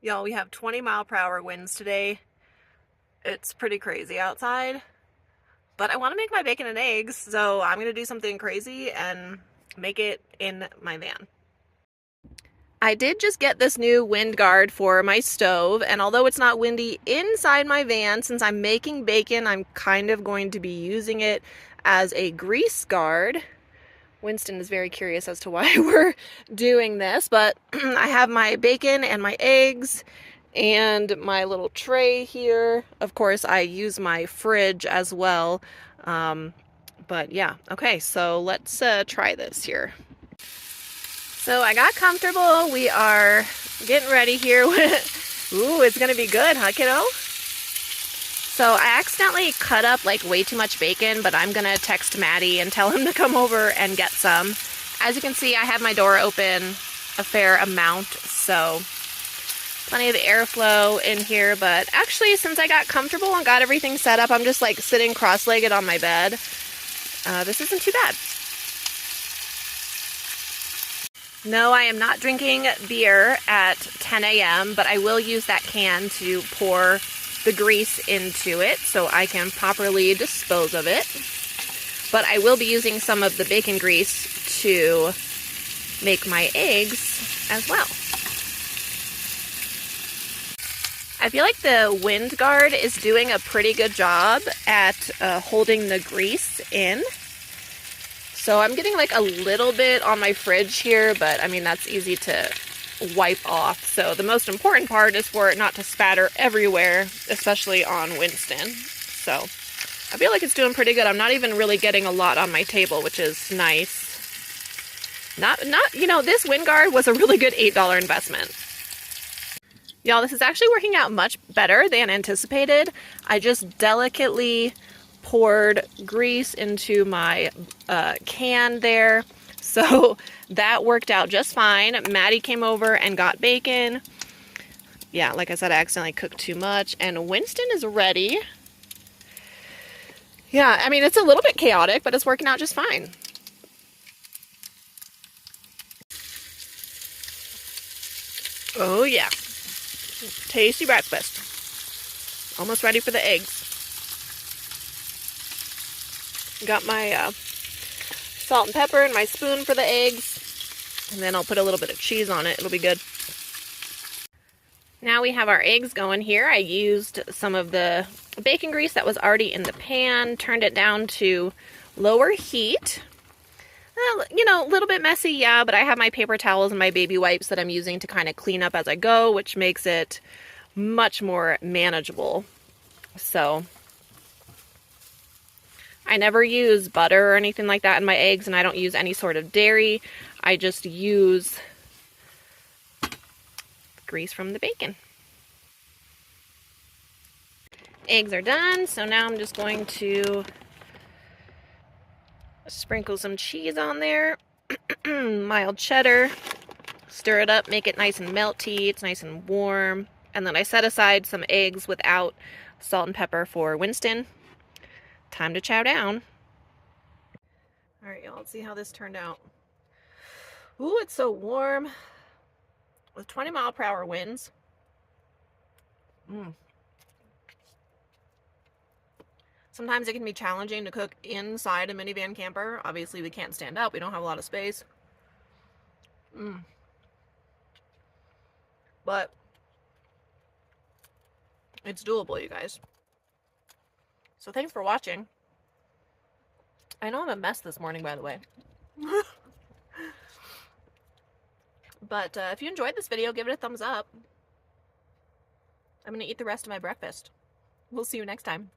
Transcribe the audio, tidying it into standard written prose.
Y'all, we have 20-mile-per-hour winds today. It's pretty crazy outside. But I want to make my bacon and eggs, so I'm going to do something crazy and make it in my van. I did just get this new wind guard for my stove, and although it's not windy inside my van, since I'm making bacon, I'm kind of going to be using it as a grease guard. Wynston is very curious as to why we're doing this, but I have my bacon and my eggs and my little tray here. Of course, I use my fridge as well. But yeah, okay, so let's try this here. So I got comfortable. We are getting ready here. Ooh, it's gonna be good, huh, kiddo? So I accidentally cut up like way too much bacon, but I'm gonna text Maddie and tell him to come over and get some. As you can see, I have my door open a fair amount, so plenty of airflow in here. But actually, since I got comfortable and got everything set up, I'm just like sitting cross-legged on my bed. This isn't too bad. No, I am not drinking beer at 10 a.m., but I will use that can to pour the grease into it so I can properly dispose of it. But I will be using some of the bacon grease to make my eggs as well. I feel like the wind guard is doing a pretty good job at holding the grease in. So I'm getting like a little bit on my fridge here, but I mean, that's easy to wipe off. So the most important part is for it not to spatter everywhere, especially on Wynston. So I feel like it's doing pretty good. I'm not even really getting a lot on my table, which is nice. You know, this wind guard was a really good $8 investment. Y'all, this is actually working out much better than anticipated. I just delicately poured grease into my can there, so that worked out just fine. Maddie came over and got bacon. Yeah, like I said, I accidentally cooked too much, and Wynston is ready. Yeah, I mean, it's a little bit chaotic, but it's working out just fine. Oh yeah, tasty breakfast. Almost ready for the eggs. Got my salt and pepper and my spoon for the eggs, and then I'll put a little bit of cheese on it. It'll be good. Now we have our eggs going here. I used some of the bacon grease that was already in the pan, turned it down to lower heat. You know, a little bit messy, yeah, but I have my paper towels and my baby wipes that I'm using to kind of clean up as I go, which makes it much more manageable. So I never use butter or anything like that in my eggs, and I don't use any sort of dairy. I just use grease from the bacon. Eggs are done, so now I'm just going to sprinkle some cheese on there. Mild cheddar. Stir it up, make it nice and melty. It's nice and warm. And then I set aside some eggs without salt and pepper for Wynston. Time to chow down. Alright, y'all, let's see how this turned out. Ooh, it's so warm. With 20-mile-per-hour winds. Sometimes it can be challenging to cook inside a minivan camper. Obviously, we can't stand up. We don't have a lot of space. But it's doable, you guys. So thanks for watching. I know I'm a mess this morning, by the way. But if you enjoyed this video, give it a thumbs up. I'm going to eat the rest of my breakfast. We'll see you next time.